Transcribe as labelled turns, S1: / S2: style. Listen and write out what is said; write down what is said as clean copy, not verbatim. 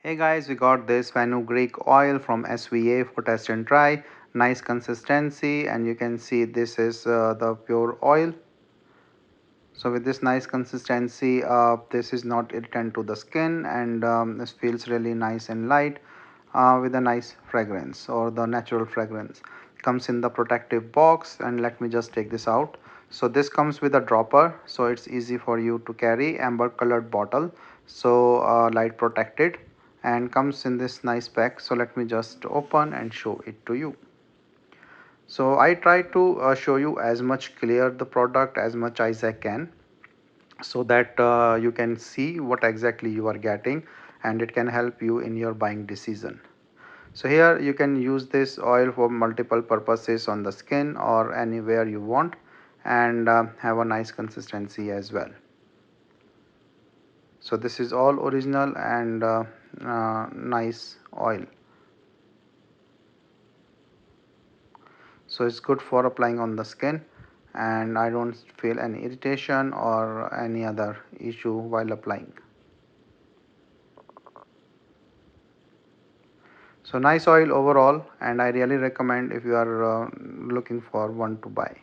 S1: Hey guys, we got this Fenugreek oil from SVA for test and try. Nice consistency, and you can see this is the pure oil. So with this nice consistency, this is not irritant to the skin, and this feels really nice and light with a nice fragrance or the natural fragrance. Comes in the protective box, and let me just take this out. So this comes with a dropper, so it's easy for you to carry. Amber colored bottle, so light protected, and comes in this nice pack. So let me just open and show it to you. So I try to show you as much clear the product as much as I can, so that you can see what exactly you are getting, and it can help you in your buying decision. So here you can use this oil for multiple purposes on the skin or anywhere you want, and have a nice consistency as well. So this is all original and nice oil. So it's good for applying on the skin, and I don't feel any irritation or any other issue while applying. So nice oil overall, and I really recommend if you are looking for one to buy.